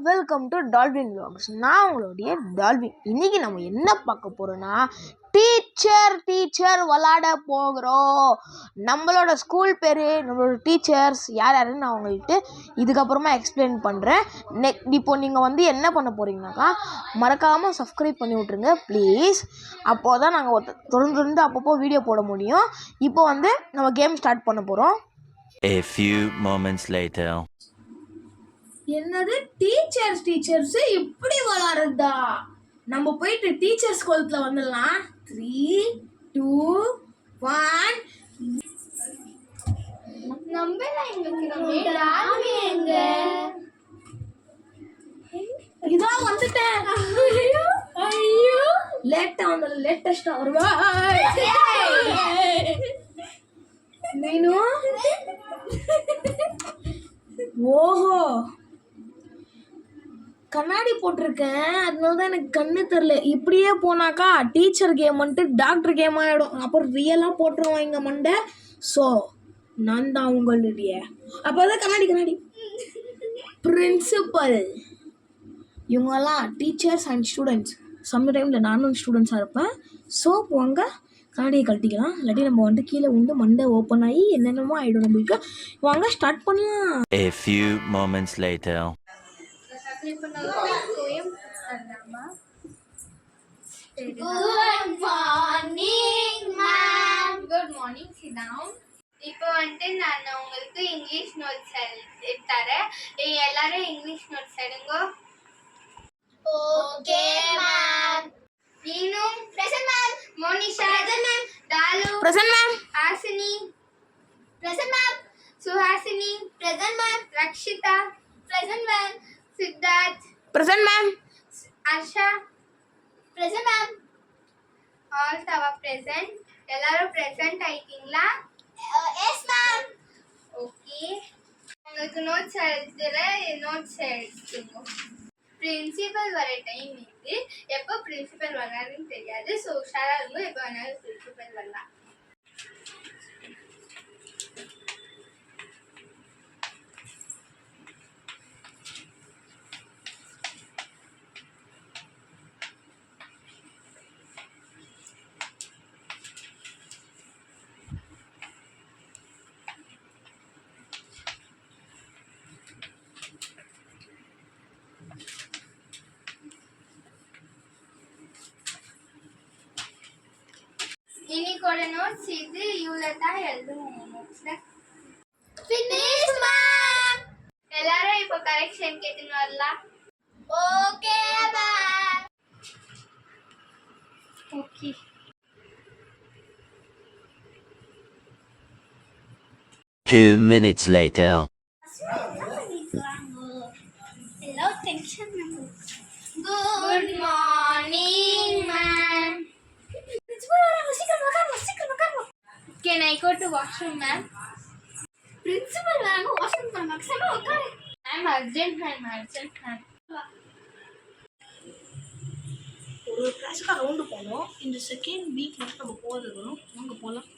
Welcome to Dalvin vlogs. நான் உங்களுடைய டால்வின். இன்னைக்கு நம்ம என்ன பார்க்க போறோம்னா டீச்சர் விளாட போகிறோம். நம்மளோட ஸ்கூல் பேர், நம்மளோட டீச்சர்ஸ் யார் யாருன்னு நான் உங்கள்கிட்ட இதுக்கப்புறமா எக்ஸ்பிளைன் பண்ணுறேன். இப்போ நீங்கள் என்ன பண்ண போகிறீங்கனாக்கா மறக்காமல் சப்ஸ்கிரைப் பண்ணி விட்ருங்க ப்ளீஸ். அப்போ தான் நாங்கள் தொடர்ந்து அப்பப்போ வீடியோ போட முடியும். இப்போ நம்ம கேம் ஸ்டார்ட் பண்ண போகிறோம். A few moments later. என்னது டீச்சர்ஸ் இப்படி வளருதா? நம்ம போயிட்டு டீச்சர்ஸ் கோலத்துல வந்துடலாம். 3, 2, 1. இதான் வந்துட்டேன். ஐயோ லேட்டா வந்தது, லேட்டஸ்டா வருவா. நீனு ஓஹோ கண்ணாடி போட்டிருக்கேன், அதனால தான் எனக்கு கண்ணு தெரில. இப்படியே போனாக்கா டீச்சர் கேம் டாக்டர் கேம் ஆகிடும். அப்புறம் ரியலாக போட்டுருவாங்க மண்டை. ஸோ நான் தான் உங்களுடைய அப்போ தான் கண்ணாடி பிரின்சிபல். இவங்கெல்லாம் டீச்சர்ஸ் அண்ட் ஸ்டூடெண்ட்ஸ். சம்டைமில் நானும் ஸ்டூடெண்ட்ஸாக இருப்பேன். ஸோ வாங்க கண்ணாடியை கழட்டிக்கலாம். இல்லாட்டி நம்ம கீழே மண்டை ஓப்பன் ஆகி என்னென்னமோ ஆகிடும் நம்மளுக்கு. வாங்க ஸ்டார்ட் பண்ணலாம். A few moments later. Good morning, ma'am. Good morning. Sit down. இப்போ நான் உங்களுக்கு இங்கிலீஷ் நோட்ஸ் தரேன். எல்லாரும் இங்கிலீஷ் நோட்ஸ் எடுங்க. Okay ma'am. Neenu present ma'am. Monisha present ma'am. Dalu present ma'am. Ashini present ma'am. Suhasini present ma'am. Rakshitha present ma'am. Siddharth present ma'am. Asha present ma'am. All are present. எல்லாரும் present ஆயிட்டீங்களா? Yes ma'am. Okay. உங்களுக்கு notes எடுத்துங்க. Principal வர time இது. எப்போ principal வராருன்னு தெரியாது. So உஷாரா இருக்கும். எப்போ வேணாலும் பிரின்சிபல் வரலாம். இன்னைக்கோட நோட்ஸ் இது. இவ்வளோ தான் எழுதுவோம் நோட்ஸ்ல. Finish ma'am. எல்லாரும் இப்போ கரெக்ஷன் கேட்டுன்னு வரலாம். Okay ma'am. Okay. Two minutes later. Hello, tension. Good morning, ma'am. Can I go to washroom, ma'am? Principal, ma'am, washroom, ma'am. I'm urgent, ma'am. ஒரு கிளாஸ்க்கு ரவுண்டு போனோம். இந்த செகண்ட் வீக் மட்டும் நம்ம போகிறோம். வாங்க போகலாம்.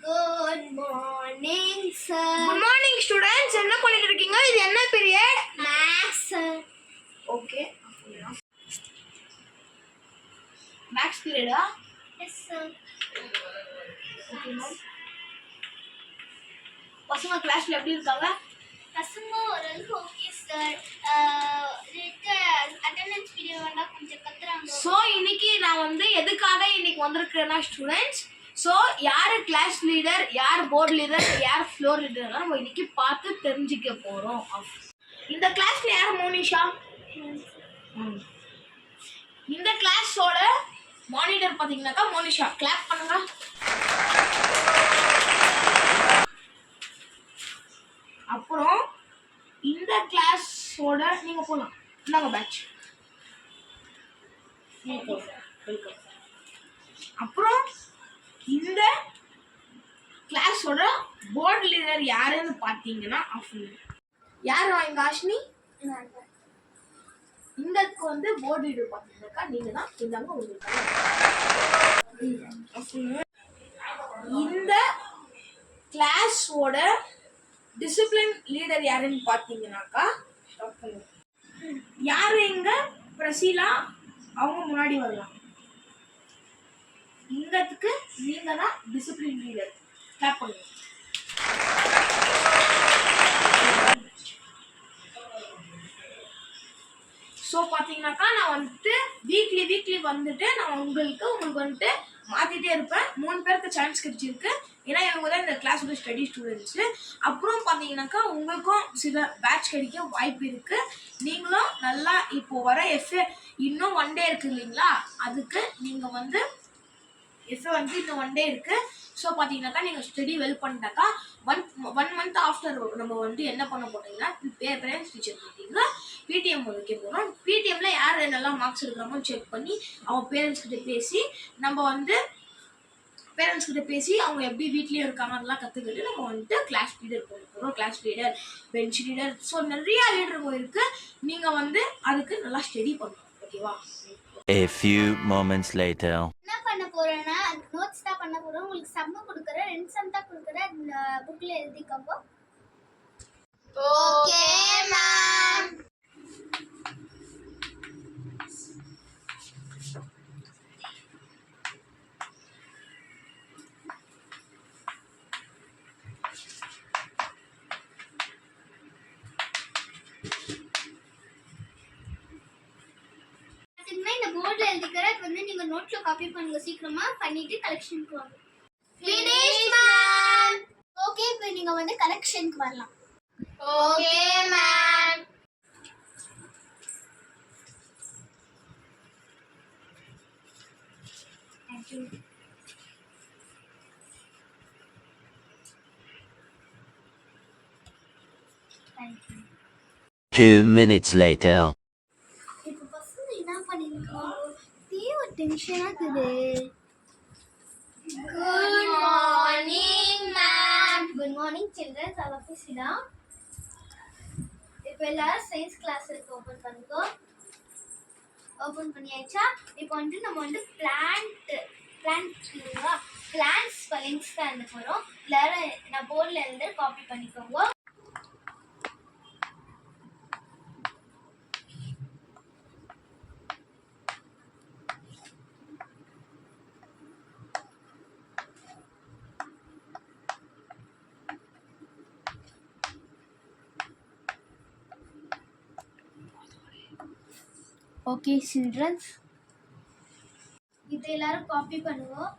Good morning, sir. Good morning students. என்ன பண்ணிட்டு இருக்கீங்க? இது என்ன period? Maths, sir. Okay, maths பீரியடா? Yes, sir. Okay ma'am. பசங்க கிளாஸ்ல எப்படி இருக்காங்க? பசங்க ஓரளவுக்கு ஓகே சார். அட்டெண்டன்ஸ் பீரியட் வந்தா கொஞ்சம் கத்துறாங்க. ஸோ இன்னைக்கு நான் எதுக்காக இன்னைக்கு வந்திருக்கிறேன்னா ஸ்டூடெண்ட்ஸ், ஸோ யார் கிளாஸ் லீடர், யார் போர்டு லீடர், யார் ஃப்ளோர் லீடர்லாம் நம்ம இன்னைக்கு பார்த்து தெரிஞ்சுக்க போகிறோம். இந்த கிளாஸ்ல யார்? மோனிஷா. இந்த கிளாஸோட மானிட்டர் பார்த்தீங்கன்னாக்கா மோனிஷா. கிளாப் பண்ணுங்க. அப்புறம் இந்த கிளாஸோட நீங்கள் போகலாம். இந்தாங்க பேட்ச். அப்புறம் இந்த கிளாஸோட போர்டு லீடர் யாருன்னு பார்த்தீங்கன்னா அஃபினி. யார் வாங்க ஆஷினி? இந்த போர்டு லீடர் பார்த்தீங்கன்னாக்கா நீங்கள் தான். இந்தாங்க உங்களுக்கு இந்த கிளாஸோட டிசிப்ளின் லீடர் யாருன்னு பார்த்தீங்கன்னாக்கா யார் இங்கே பிரசீலா அவங்க முன்னாடி வரலாம். இங்கத்துக்கு நீங்கள் தான் டிசிப்ளின் லீடர். கிளாப் பண்ணுங்க. ஸோ பார்த்தீங்கன்னாக்கா நான் வந்துட்டு வீக்லி வந்துட்டு நான் உங்களுக்கு வந்துட்டு மாற்றிட்டே இருப்பேன். 3 பேருக்கு சான்ஸ் கிடைச்சிருக்கு. ஏன்னா இவங்க தான் இந்த கிளாஸோட ஸ்டடி ஸ்டூடெண்ட்ஸு. அப்புறம் பார்த்தீங்கன்னாக்கா உங்களுக்கும் சில பேட்ச் கிடைக்க வாய்ப்பு இருக்குது. நீங்களும் நல்லா இப்போது வர எஃப்ஏ இன்னும் 1 டே இருக்குது இல்லைங்களா, அதுக்கு நீங்கள் வந்து எஃப்ஏ வந்து இன்னும் 1 டே இருக்குது. ஸோ பார்த்தீங்கன்னாக்கா நீங்கள் ஸ்டடி வெல் பண்ணிட்டாக்கா 1 மந்த் ஆஃப்டர் நம்ம வந்து என்ன பண்ண போட்டீங்கன்னா பேரண்ட்ஸ் டீச்சர் மீட்டிங்கு பிடிஎம் வைக்க போகிறோம். பிடிஎம்மில் யார் நல்லா மார்க்ஸ் எடுக்கிறாங்கன்னு செக் பண்ணி அவங்க பேரண்ட்ஸ்கிட்ட பேசி நம்ம வந்து பேரண்ட்ஸ்கிட்ட பேசி அவங்க எப்படி வீட்லேயும் இருக்காங்கலாம் கற்றுக்கிட்டு நம்ம வந்துட்டு கிளாஸ் லீடர் போட போகிறோம். Class leader, bench leader, so நிறையா லீடருங்க இருக்குது. நீங்கள் வந்து அதுக்கு நல்லா ஸ்டடி பண்ணணும். ஓகேவா? A few moments later. என்ன பண்ண போறேன்னா நோட்ஸ் தான் பண்ண போறோம். உங்களுக்கு சம்ம கொடுக்குறேன், 2 சம் தான் கொடுக்குறேன். புக்ல எழுதிக்கோங்க. Okay ma'am. இந்த போர்ட்ல எழுதிக்கிறது வந்து நீங்க நோட்ல காப்பி பண்ணுங்க. சீக்கிரமா பண்ணிட்டு கலெக்ஷனுக்கு வாங்க. Finish ma'am. ஓகே, இப்போ நீங்க வந்து கலெக்ஷனுக்கு வரலாம். Okay ma'am. Thank you. Thank you. 2 minutes later. இப்போ பசங்க என்ன பண்ணிருக்காங்க? தேவ டென்ஷனா இருக்குது. Good morning ma'am. Good morning children. All of you sit down. இப்போ எல்லாரும் சயின்ஸ் கிளாஸ் ஓபன் பண்ணுங்க. ஓபன் பண்ணியாச்சா? இப்போ வந்து நம்ம வந்து பிளான்ட் ஸ்பெல்லிங்ஸ் தான் எழுத போறோம். எல்லாரும் நான் போர்ட்ல இருந்து காப்பி பண்ணிக்கோங்க. ஓகே சில்ட்ரன்ஸ், இது எல்லாரும் காப்பி பண்ணுவோம்.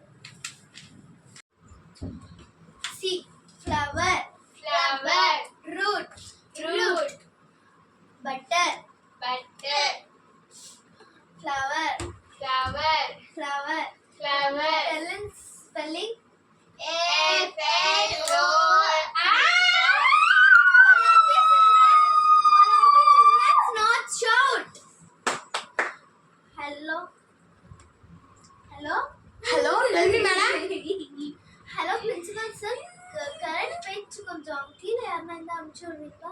C flower, flower. Root, root. Butter, butter. Flower, flower, flower, flower. Spelling Hello, tell me madam. Hello principal sir. Current page கொஞ்சம் கீழே யாரனா இருந்தா அனுப்பிச்சு விடுவீங்களா?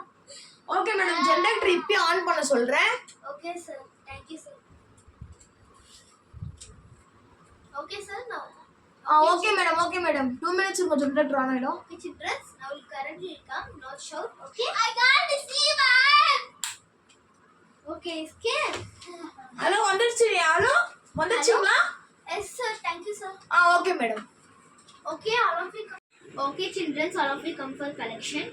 ஓகே மேடம், ஜெனரேட்டர் இப்போ ஆன் பண்ண சொல்கிறேன். Okay sir, thank you sir. Okay sir, now. Okay madam 2 minutes இருக்கும், generator on ஆகிடும். Okay children, now will currently come, not shout. Okay, I can't see man. Okay, scared. Hello வந்துருச்சுங்களா? Yes sir, thank you sir. Okay madam. Okay, all of you come. Okay children, all of you come for collection.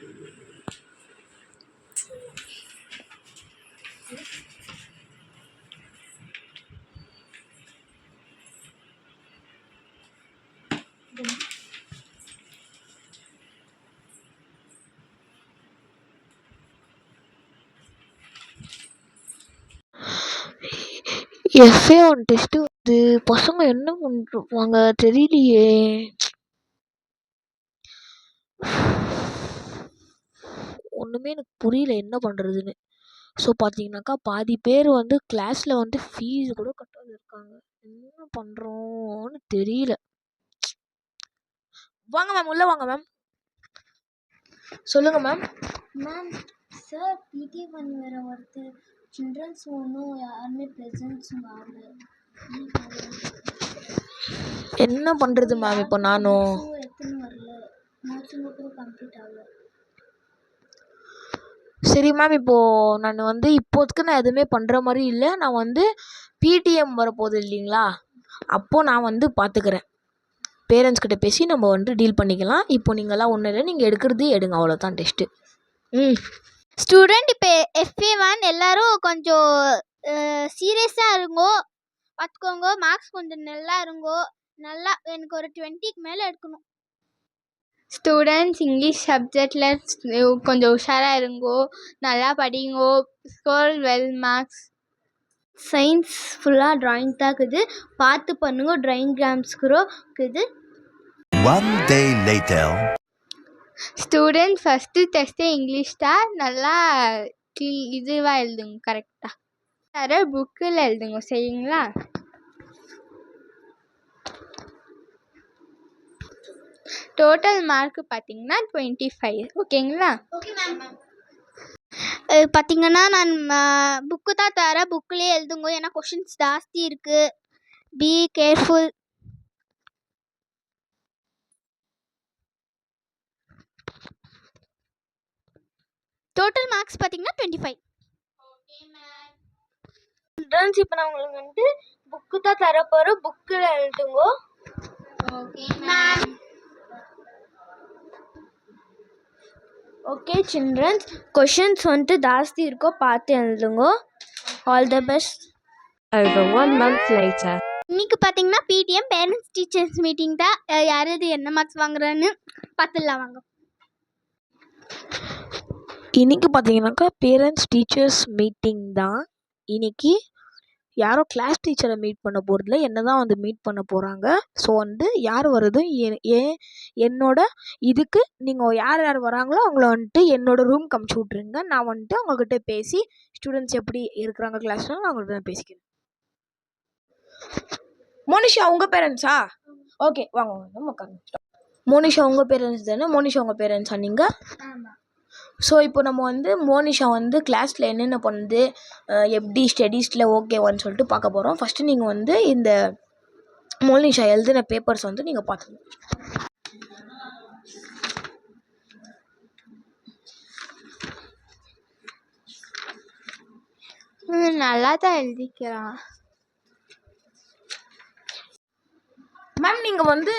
FA one test வந்து பசங்க என்ன பண்ணிருப்பாங்க தெரியலையே. ஒன்றுமே எனக்கு புரியல என்ன பண்ணுறதுன்னு. ஸோ பார்த்தீங்கன்னாக்கா பாதி பேர் வந்து கிளாஸில் வந்து ஃபீஸ் கூட கட்டாத இருக்காங்க. என்ன பண்ணுறோன்னு தெரியல. வாங்க மேம், உள்ளே வாங்க மேம். சொல்லுங்கள் மேம். மேம் சார் பிடி ஒன் வேறு ஒருத்தர் சில்ட்ரன்ஸ் ஒன்றும் யாருமே ப்ரெசன்ட்ஸும் ஆகல. என்ன பண்ணுறது மேம் இப்போ நானும்? எத்தனை வரல, நோட்ஸுங்க கூட கம்ப்ளீட் ஆகல. சரி மேம், இப்போது நான் வந்து இப்போதைக்கு நான் எதுவுமே பண்ணுற மாதிரி இல்லை. நான் வந்து பிடிஎம் வரப்போகுது இல்லைங்களா, அப்போது நான் வந்து பார்த்துக்கிறேன். பேரண்ட்ஸ் கிட்ட பேசி நம்ம வந்து டீல் பண்ணிக்கலாம். இப்போ நீங்கள்லாம் ஒன்றும் இல்லை, நீங்கள் எடுக்கிறது எடுங்க, அவ்வளோதான் டெஸ்ட்டு. ஸ்டூடெண்ட் இப்போ FA1 எல்லாரும் கொஞ்சம் சீரியஸாக இருங்கோ, பார்த்துக்கோங்க. மார்க்ஸ் கொஞ்சம் நல்லா இருங்கோ. நல்லா எனக்கு ஒரு 20க்கு மேலே எடுக்கணும். ஸ்டூடெண்ட்ஸ் இங்கிலீஷ் சப்ஜெக்டில் கொஞ்சம் உஷாராக இருங்கோ, நல்லா படிங்கோ, ஸ்கோர் வெல் மார்க்ஸ். சயின்ஸ் ஃபுல்லாக ட்ராயிங் தான் இருக்குது, பார்த்து பண்ணுங்க. ட்ராயிங் கிராம்ஸ்குரோ இருக்குது. One day later. Student first டெஸ்ட்டே இங்கிலீஷ் தான், நல்லா இதுவாக எழுதுங்க கரெக்டாக. வேறு புக்கில் எழுதுங்க சரிங்களா. டோட்டல் மார்க்கு பார்த்தீங்கன்னா 25. ஓகேங்களா. Okay ma'am. பார்த்தீங்கன்னா நான் புக்கு தான் தரேன், புக்கிலே எழுதுங்க. ஏன்னா கொஷின்ஸ் ஜாஸ்தி இருக்குது. Be careful. டோட்டல் மார்க்ஸ் பார்த்தீங்கன்னா 25. Okay ma'am. ஸ்டூடெண்ட்ஸ் இப்போ நான் உங்களுக்கு வந்துட்டு புக்கு தான் தர போகிறோம், புக்கில் எழுதுங்க. Okay ma'am. Okay childrens, questions வந்துட்டு ஜாஸ்தி இருக்கோ, பார்த்து எழுதுங்க. All the best. Over 1 month later. இன்னைக்கு பார்த்தீங்கன்னா பிடிஎம் பேரண்ட்ஸ் டீச்சர்ஸ் மீட்டிங் தான். யார் இது என்ன மார்க்ஸ் வாங்குறான்னு பார்த்துடலாம் வாங்க. இன்றைக்கி பார்த்தீங்கன்னாக்கா பேரண்ட்ஸ் டீச்சர்ஸ் மீட்டிங் தான். இன்றைக்கி யாரோ கிளாஸ் டீச்சரை மீட் பண்ண போகிறதில்ல, என்ன தான் வந்து மீட் பண்ண போகிறாங்க. ஸோ வந்து யார் வர்றதும் என்னோட இதுக்கு நீங்கள் யார் யார் வராங்களோ அவங்கள வந்துட்டு என்னோடய ரூம்க்கு அமுச்சு விட்ருங்க. நான் வந்துட்டு அவங்கக்கிட்ட பேசி ஸ்டூடெண்ட்ஸ் எப்படி இருக்கிறாங்க கிளாஸில் நான் அவங்கள்ட்ட தான் பேசிக்கிறேன். மோனிஷா உங்கள் பேரண்ட்ஸா? ஓகே வாங்க வாங்க உட்காருங்க. மோனிஷா உங்கள் பேரண்ட்ஸ் தானே? மோனிஷா உங்கள் பேரண்ட்ஸா நீங்கள்? ஸோ இப்போ நம்ம வந்து மோனிஷா வந்து கிளாஸில் என்னென்ன பண்ணுது, எப்படி ஸ்டடீஸில் ஓகேவான்னு சொல்லிட்டு பார்க்க போகிறோம். ஃபஸ்ட்டு நீங்கள் வந்து இந்த மோனிஷா எழுதின பேப்பர்ஸ் வந்து நீங்கள் பார்த்துக்கணும். நல்லா தான் எழுதிக்கிறான் மேம். நீங்கள் வந்து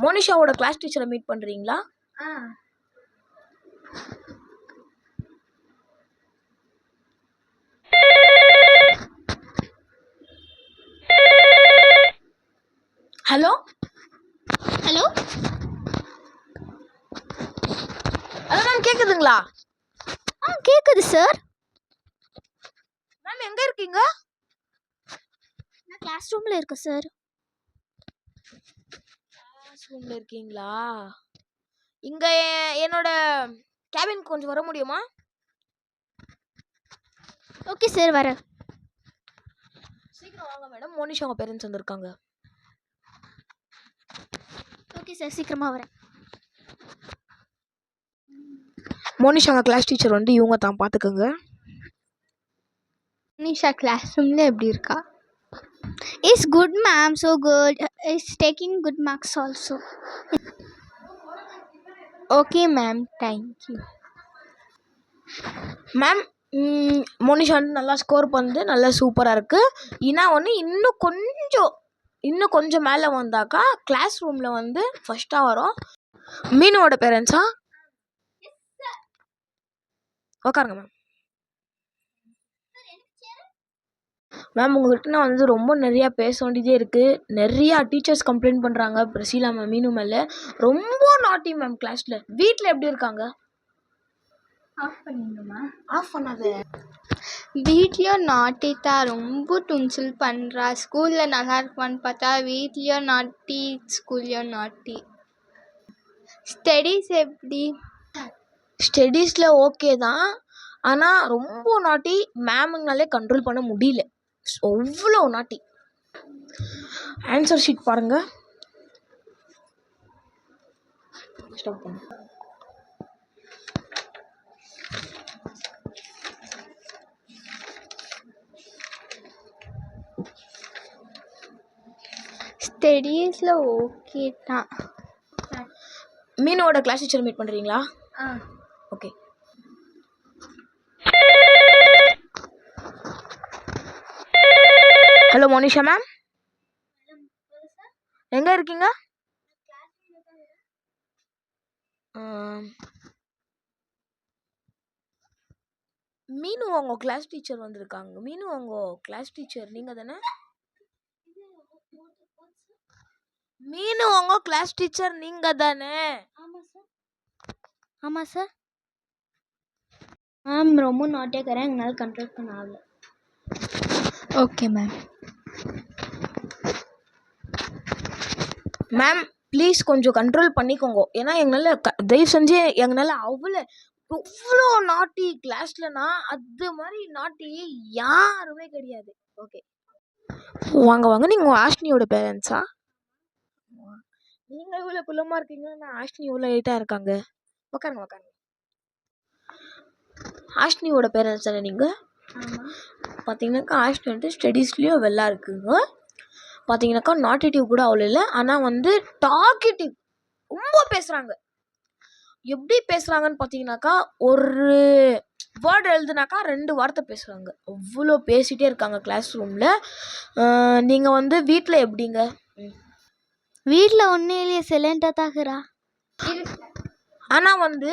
மோனிஷாவோட கிளாஸ் டீச்சரை மீட் பண்ணுறீங்களா? ஹலோ ஹலோ ஹலோ மேம், கேட்குதுங்களா? கேட்குது சார். மேம் எங்கே இருக்கீங்க? நான் கிளாஸ் ரூமில் இருக்கேன் சார். கிளாஸ் ரூமில் இருக்கீங்களா? இங்கே என்னோட கேபின் கொஞ்சம் வர முடியுமா? ஓகே சார் வரேன். சீக்கிரம் வாங்க மேடம், மோனிஷா அவங்க பேரண்ட்ஸ் வந்திருக்காங்க. ஓகே சார் சீக்கிரமாக வரேன். மோனிஷா அவங்க கிளாஸ் டீச்சர் வந்து இவங்க தான், பார்த்துக்கோங்க. மோனிஷா கிளாஸ் ரூமில் எப்படி இருக்கா? Is good ma'am, so good. Is taking good marks also. Okay ma'am, thank you. Ma'am Monisha வந்து நல்லா ஸ்கோர் பண்ணுது, நல்லா சூப்பராக இருக்குது. ஏன்னா ஒன்று இன்னும் கொஞ்சம் மேலே வந்தாக்கா கிளாஸ் ரூமில் வந்து ஃபஸ்ட்டாக வரும். மீனுவோட பேரண்ட்ஸா? உக்காருங்க மேம். மேம் உங்கள்கிட்ட நான் வந்து ரொம்ப நிறையா பேச வேண்டியதே இருக்குது. நிறையா டீச்சர்ஸ் கம்ப்ளைண்ட் பண்ணுறாங்க பிரசீலா மேம் மீனு மேலே. ரொம்ப நாட்டி மேம் கிளாஸில். வீட்டில் எப்படி இருக்காங்க? ஆஃப் பண்ணிடணுமா? ஆஃப் பண்ணாத. வீட்லேயும் நாட்டி தான், ரொம்ப துன்சில் பண்ணுறா. ஸ்கூலில் நல்லா இருக்குமான்னு பார்த்தா வீட்லேயும் நாட்டி, ஸ்கூல்லையும் நாட்டி. ஸ்டடீஸ் எப்படி? ஸ்டடீஸில் ஓகே தான், ஆனால் ரொம்ப நாட்டி. மேமுங்கனாலே கண்ட்ரோல் பண்ண முடியல, அவ்வளோ நாட்டி. ஆன்சர் ஷீட் பாருங்கள். ஸ்டாப் பண்ணு. ஸ்டடீஸில் ஓகே தான். மீனோட கிளாஸ் டீச்சர் மீட் பண்ணுறீங்களா? ஓகே. ஹலோ மோனிஷா மேம், எங்க இருக்கீங்க? மீனு உங்க கிளாஸ் டீச்சர் வந்திருக்காங்க. மீனு உங்க கிளாஸ் டீச்சர் நீங்க தானே? மீனு உங்க கிளாஸ் டீச்சர் நீங்க தானே? ஆமாம் சார். மேம் ரொம்ப நாட்டியாக்கிறேன், எங்களால் கண்ட்ரோல் பண்ண ஆகல. Okay ma'am. மேம் ப்ளீஸ் கொஞ்சம் கண்ட்ரோல் பண்ணிக்கோங்க. ஏன்னா எங்களால் தயவு செஞ்சு எங்களால் எவ்வளோ நாட்டி கிளாஸ்லனா அது மாதிரி நாட்டி யாருமே கிடையாது. ஓகே வாங்க வாங்க. நீங்கள் ஆஷ்னியோட பேரண்ட்ஸா? நீங்கள் இவ்வளோ குள்ளமாக இருக்கீங்க, நான் ஆஷ்னி இவ்வளோ லைட்டாக இருக்காங்க. உக்காருங்க உக்காருங்க. ஆஷ்னியோட பேரண்ட்ஸ் தானே நீங்கள்? பார்த்தீங்கன்னாக்கா ஆஷ்னி வந்துட்டு ஸ்டடீஸ்லேயும் வெள்ளா இருக்குங்க. பார்த்தீங்கன்னாக்கா நாட்டிட்டிவ் கூட அவ்வளோ இல்லை, ஆனால் வந்து டாக்கிட்டிவ் ரொம்ப பேசுகிறாங்க. எப்படி பேசுகிறாங்கன்னு பார்த்தீங்கன்னாக்கா ஒரு வேர்டு எழுதுனாக்கா 2 வார்த்தை பேசுகிறாங்க. அவ்வளோ பேசிகிட்டே இருக்காங்க கிளாஸ் ரூமில். நீங்கள் வந்து வீட்டில் எப்படிங்க? வீட்டில் ஒன்றும் இல்லையே, சைலண்டாக தாக்குறா. ஆனால் வந்து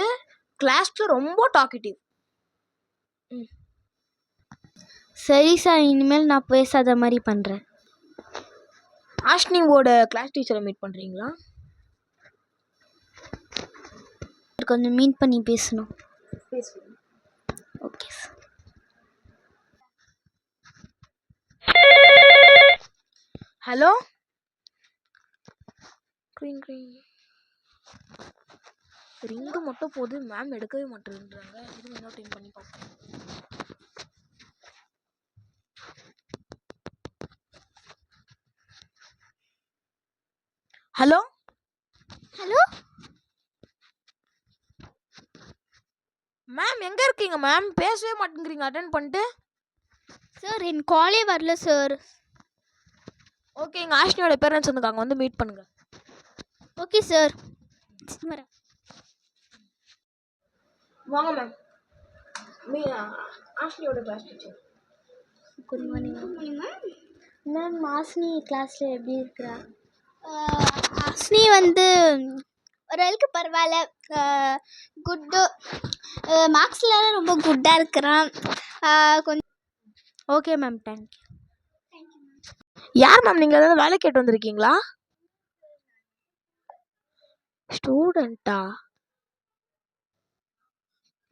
கிளாஸில் ரொம்ப டாக்கிட்டிவ். சரி சார், இனிமேல் நான் பேசாத மாதிரி பண்ணுறேன். ஆஷ்னிவோட கிளாஸ் டீச்சரை மீட் பண்ணுறீங்களா? கொஞ்சம் மீட் பண்ணி பேசணும். Okay sir. ஹலோ ரிங்கு மட்டும் போது, மேம் எடுக்கவே மாட்டேன்றாங்க. இது இன்னொரு டைம் பண்ணி பார்ப்போம். ஹலோ ஹலோ மேம், எங்கே இருக்கீங்க மேம்? பேசவே மாட்டேங்கிறீங்க அட்டென்ட் பண்ணிட்டு. சார், என் காலே வரல சார். ஓகே, எங்கள் ஆஷ்னியோட பேரண்ட்ஸ் வந்துருக்காங்க, வந்து மீட் பண்ணுங்க. ஓகே சார், வரேன். வாங்க மேம். ஆஷ்னியோட class teacher. Good morning ma'am. Ashni கிளாஸில் எப்படி இருக்கிறா? ஆஸ்னி வந்து ஓரளவுக்கு பரவாயில்ல, குட்டு. மார்க்ஸ்லாம் ரொம்ப குட்டாக இருக்கிறான். கொஞ்சம் ஓகே மேம், தேங்க்யூ. யார் மேம், நீங்கள் ஏதாவது வேலை கேட்டு வந்திருக்கீங்களா? ஸ்டூடெண்ட்டா?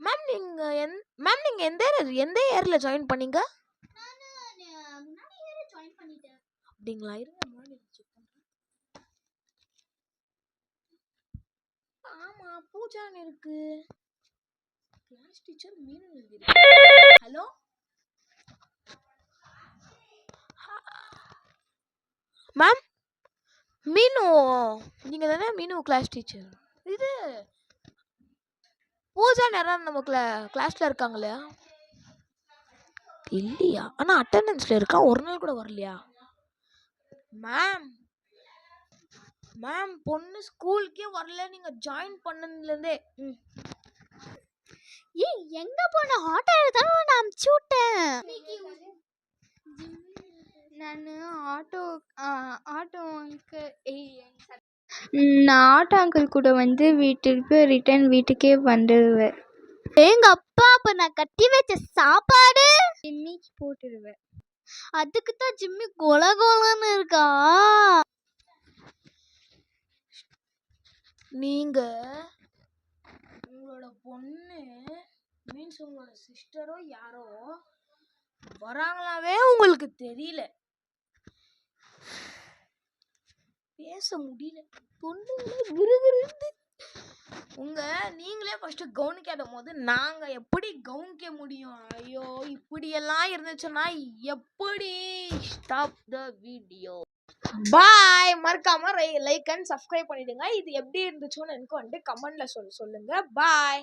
மேம் நீங்கள் எந்த இயரில் ஜாயின் பண்ணீங்க? அப்படிங்களா? இருங்க, ஆமாம், பூஜான்னு இருக்கு. கிளாஸ் டீச்சர் மீனு எழுதிருக்கு. ஹலோ மேம், மீனு நீங்கள் தானே மீனு கிளாஸ் டீச்சர்? இது பூஜா நேரம் நம்ம கிளாஸில் இருக்காங்களா? இல்லையா? ஆனால் அட்டெண்டன்ஸில் இருக்கா, ஒரு நாள் கூட வரலையா? மேம் பொண்ணு ஸ்கூலுக்கே வரல, நீங்கள் ஜாயின் பண்ணதுலேருந்தே. ஏய், எங்கே போன? ஆட்டோ தானே நான் அமுச்சு விட்டேன். நான் ஆட்டோ அங்கிள் கூட வந்து வீட்டுக்கு வீட்டுக்கே வந்துடுவேன். எங்க அப்பா அப்ப நான் கட்டி வச்ச சாப்பாடு ஜிம்மிக்கு போட்டுடுவேன். அதுக்கு தான் ஜிம்மி கொலகோலன்னு இருக்கா. நீங்க உங்களோட பொண்ணு மீன்ஸ் உங்களோட சிஸ்டரோ யாரோ வராங்களாவே உங்களுக்கு தெரியல. பேச முடியல, பொண்ணுங்களே விறுவிறுந்து. நீங்களே ஃபர்ஸ்ட் கவனிக்காத போது நாங்க எப்படி கவனிக்க முடியும்? ஐயோ, இப்படியெல்லாம் இருந்துச்சுன்னா எப்படி? Stop the video. பாய். மறக்காம லைக் அண்ட் சப்ஸ்கிரைப் பண்ணிடுங்க. இது எப்படி இருந்துச்சுன்னு எனக்கு வந்துட்டு கமெண்ட்ல சொல்லுங்க. பாய்.